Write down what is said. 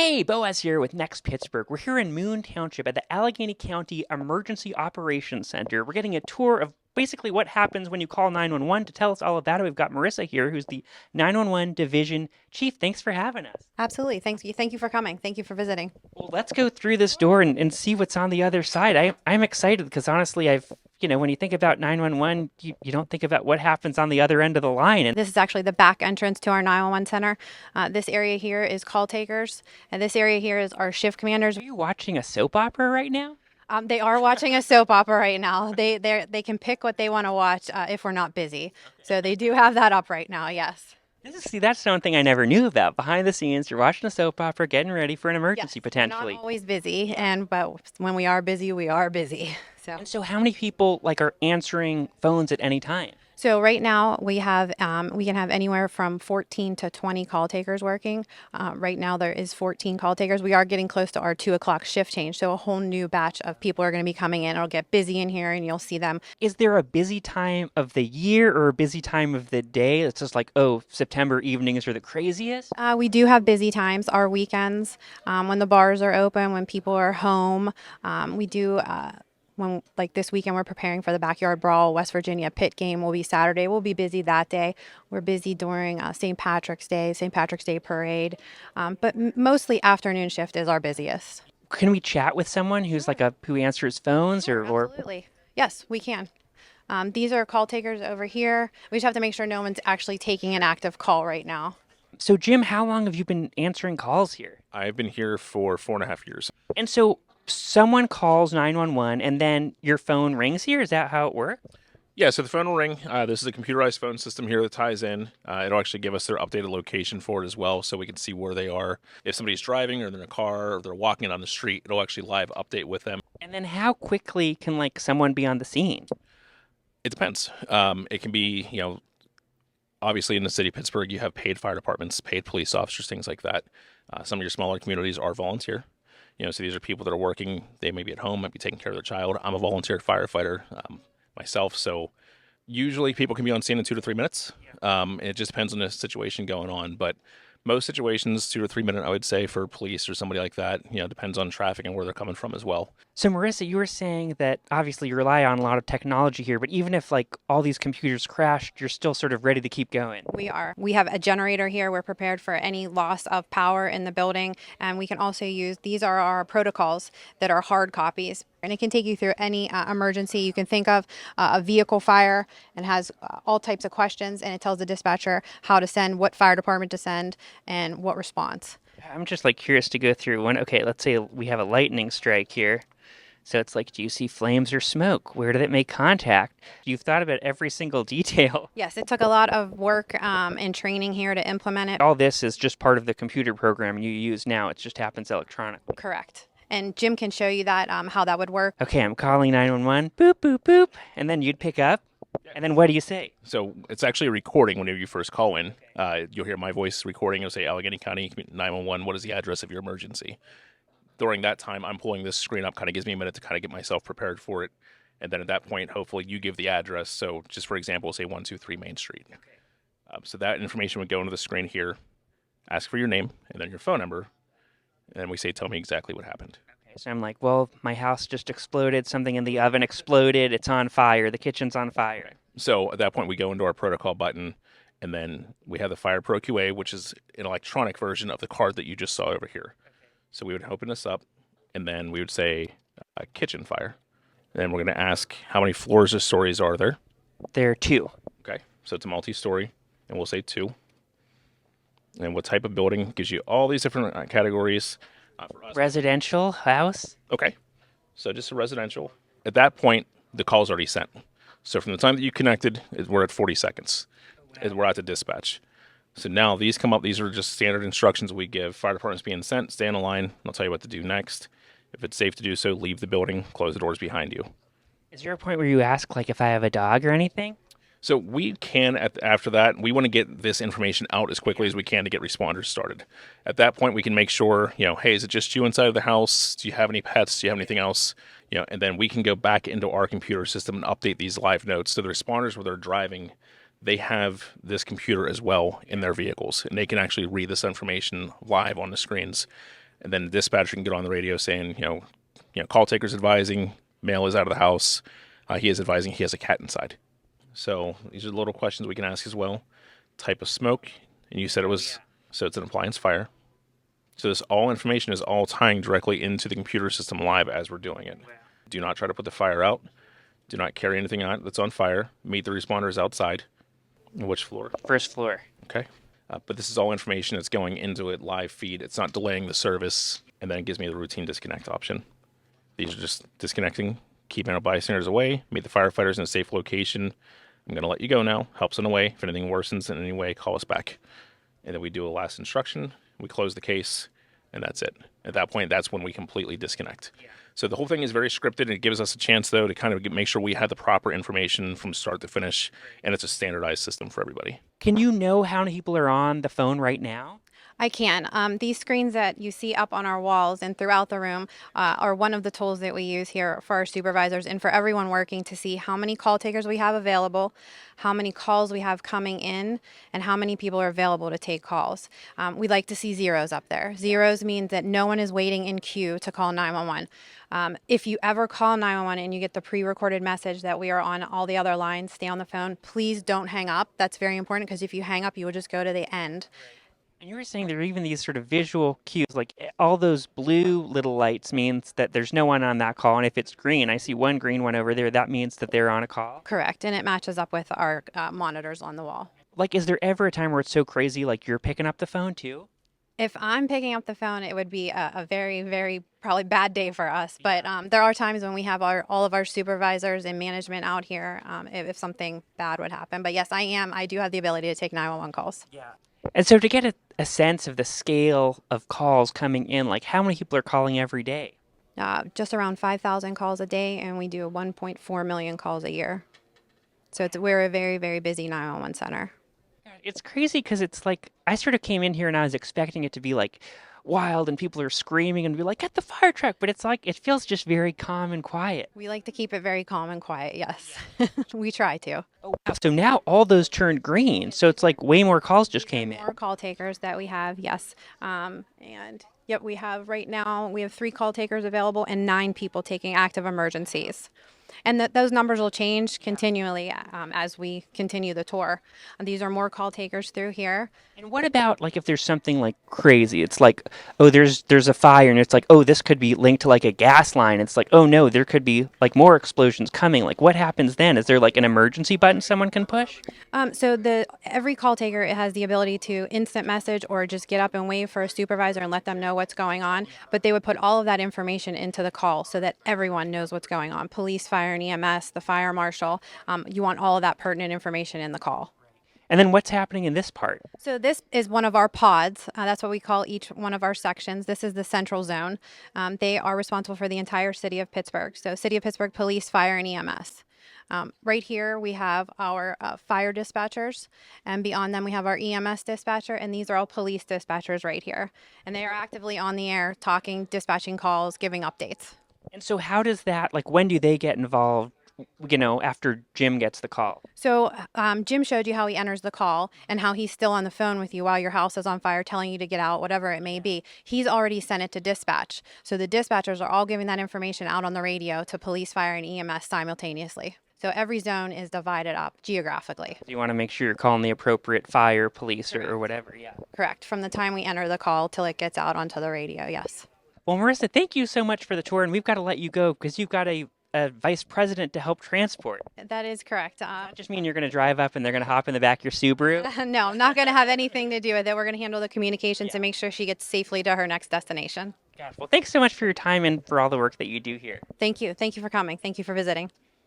Hey, Boaz here with Next Pittsburgh. We're here in Moon Township at the Allegheny County Emergency Operations Center. We're getting a tour of basically what happens when you call 911. To tell us all about it, we've got Marissa here, who's the 911 Division Chief. Thanks for having us. Absolutely. Thank you. Thank you for coming. Thank you for visiting. Well, let's go through this door and see what's on the other side. I'm excited because honestly, when you think about 911, you don't think about what happens on the other end of the line. And This is actually the back entrance to our 911 center. This area here is call takers, and this area here is our shift commanders. are you watching a soap opera right now? They are watching a soap opera right now. They can pick what they want to watch if we're not busy. So they do have that up right now. Yes. That's one thing I never knew about. Behind the scenes, you're watching a soap opera, getting ready for an emergency Yes. We're potentially. not always busy, but when we are busy, we are busy. So. And so how many people are answering phones at any time? So right now we can have anywhere from 14 to 20 call takers working. Right now there is 14 call takers. We are getting close to our 2 o'clock shift change, so a whole new batch of people are going to be coming in. It'll get busy in here, and you'll see them. Is there a busy time of the year or a busy time of the day? It's just like, oh, September evenings are the craziest? We do have busy times, our weekends, when the bars are open, when people are home. We do. When like this weekend, we're preparing for the backyard brawl. West Virginia Pitt game will be Saturday. We'll be busy that day. We're busy during St. Patrick's Day parade, but mostly afternoon shift is our busiest. Can we chat with someone who's who answers phones or Absolutely. Yes, we can. These are call takers over here. We just have to make sure no one's actually taking an active call right now. so Jim, how long have you been answering calls here? I've been here for 4.5 years. And so someone calls 911 and then your phone rings here? Is that how it works? Yeah, so the phone will ring. This is a computerized phone system here that ties in. It'll actually give us their updated location for it as well, so we can see where they are. If somebody's driving or they're in a car or they're walking down the street, it'll actually live update with them. And then how quickly can someone be on the scene? It depends. It can be, obviously in the city of Pittsburgh, you have paid fire departments, paid police officers, things like that. Some of your smaller communities are volunteer. So these are people that are working. They may be at home, might be taking care of their child. I'm a volunteer firefighter myself, so usually people can be on scene in 2 to 3 minutes. It just depends on the situation going on, but most situations, 2 to 3 minutes, I would say, for police or somebody like that. Depends on traffic and where they're coming from as well. So Marissa, you were saying that obviously you rely on a lot of technology here, but even if all these computers crashed, you're still sort of ready to keep going. We are. We have a generator here. We're prepared for any loss of power in the building. And we can also use, these are our protocols that are hard copies. And it can take you through any emergency you can think of, a vehicle fire, and has all types of questions. And it tells the dispatcher how to send, what fire department to send, and what response. I'm just curious to go through one. Okay, let's say we have a lightning strike here. So it's do you see flames or smoke? Where did it make contact? You've thought about every single detail. Yes, it took a lot of work and training here to implement it. All this is just part of the computer program you use now. It just happens electronically. Correct. And Jim can show you that, how that would work. Okay, I'm calling 911. Boop, boop, boop. And then you'd pick up. And then what do you say? So it's actually a recording whenever you first call in. You'll hear my voice recording. It'll say Allegheny County 911. What is the address of your emergency? During that time, I'm pulling this screen up. Kind of gives me a minute to kind of get myself prepared for it. And then at that point, hopefully you give the address. So just for example, say 123 Main Street. Okay. So that information would go into the screen here. Ask for your name and then your phone number. And then we say, tell me exactly what happened. Okay, so I'm well, my house just exploded. Something in the oven exploded. It's on fire. The kitchen's on fire. So at that point, we go into our protocol button. And then we have the Fire Pro QA, which is an electronic version of the card that you just saw over here. So we would open this up, and then we would say kitchen fire. And then we're going to ask how many floors or stories are there. There are 2. Okay, so it's a multi-story, and we'll say 2. And what type of building gives you all these different categories. For us. Residential house? Okay, so just a residential. At that point, the call's already sent. So from the time that you connected, we're at 40 seconds. We're at the dispatch. So now these come up. These are just standard instructions we give. Fire department's being sent. Stay on the line. I'll tell you what to do next. If it's safe to do so, leave the building. Close the doors behind you. Is there a point where you ask, if I have a dog or anything? So we can, after that, we want to get this information out as quickly as we can to get responders started. At that point, we can make sure, hey, is it just you inside of the house? Do you have any pets? Do you have anything else? And then we can go back into our computer system and update these live notes. So the responders, where they're driving, they have this computer as well in their vehicles, and they can actually read this information live on the screens. And then the dispatcher can get on the radio saying, call taker's advising, male is out of the house. He is advising he has a cat inside. So these are little questions we can ask as well. Type of smoke, and you said it was, so it's an appliance fire. So this all information is all tying directly into the computer system live as we're doing it. Do not try to put the fire out. Do not carry anything out that's on fire. Meet the responders outside. Which floor? First floor. Okay. But this is all information that's going into it live feed. It's not delaying the service. And then it gives me the routine disconnect option. These are just disconnecting, keeping our bystanders away, meet the firefighters in a safe location. I'm going to let you go now. Helps in a way. If anything worsens in any way, call us back. And then we do a last instruction. We close the case, and that's it. At that point, that's when we completely disconnect. Yeah. So the whole thing is very scripted, and it gives us a chance, though, to kind of make sure we have the proper information from start to finish, and it's a standardized system for everybody. Can you know how many people are on the phone right now? I can. These screens that you see up on our walls and throughout the room are one of the tools that we use here for our supervisors and for everyone working to see how many call takers we have available, how many calls we have coming in, and how many people are available to take calls. We like to see zeros up there. Zeros means that no one is waiting in queue to call 911. If you ever call 911 and you get the pre-recorded message that we are on all the other lines, stay on the phone, please don't hang up. That's very important because if you hang up, you will just go to the end. And you were saying there are even these sort of visual cues, like all those blue little lights means that there's no one on that call. And if it's green, I see one green one over there, that means that they're on a call. Correct. And it matches up with our monitors on the wall. Like, is there ever a time where it's so crazy, like you're picking up the phone too? If I'm picking up the phone, it would be a very, very probably bad day for us. But there are times when we have all of our supervisors and management out here if something bad would happen. But yes, I do have the ability to take 911 calls. Yeah. And so to get a sense of the scale of calls coming in, like how many people are calling every day? Just around 5,000 calls a day, and we do 1.4 million calls a year. So we're a very, very busy 911 center. It's crazy because it's like I sort of came in here and I was expecting it to be like wild and people are screaming and be like, get the fire truck. But it's like it feels just very calm and quiet. We like to keep it very calm and quiet, yes. We try to. Oh, wow. So now all those turned green. So it's like way more calls just came in. More call takers that we have, yes. And yep, we have right now, we have 3 call takers available and 9 people taking active emergencies. And those numbers will change continually as we continue the tour. These are more call takers through here. And what about like if there's something like crazy? It's like, oh, there's a fire, and it's like, oh, this could be linked to like a gas line. It's like, oh no, there could be like more explosions coming. Like what happens then? Is there like an emergency button someone can push? So every call taker has the ability to instant message or just get up and wave for a supervisor and let them know what's going on. But they would put all of that information into the call so that everyone knows what's going on. Police, fire, and EMS, the fire marshal. You want all of that pertinent information in the call. And then what's happening in this part? So this is one of our pods. That's what we call each one of our sections. This is the central zone. They are responsible for the entire city of Pittsburgh. So City of Pittsburgh Police, Fire, and EMS. Right here we have our fire dispatchers, and beyond them we have our EMS dispatcher, and these are all police dispatchers right here. And they are actively on the air talking, dispatching calls, giving updates. And so how does that, like when do they get involved, after Jim gets the call? So Jim showed you how he enters the call and how he's still on the phone with you while your house is on fire, telling you to get out, whatever it may be. He's already sent it to dispatch. So the dispatchers are all giving that information out on the radio to police, fire, and EMS simultaneously. So every zone is divided up geographically. So you want to make sure you're calling the appropriate fire, police, or whatever, yeah. Correct. From the time we enter the call till it gets out onto the radio, yes. Well, Marissa, thank you so much for the tour, and we've got to let you go because you've got a vice president to help transport. That is correct. Does that just mean you're going to drive up and they're going to hop in the back of your Subaru? No, I'm not going to have anything to do with it. We're going to handle the communications and make sure she gets safely to her next destination. Gosh, well, thanks so much for your time and for all the work that you do here. Thank you. Thank you for coming. Thank you for visiting.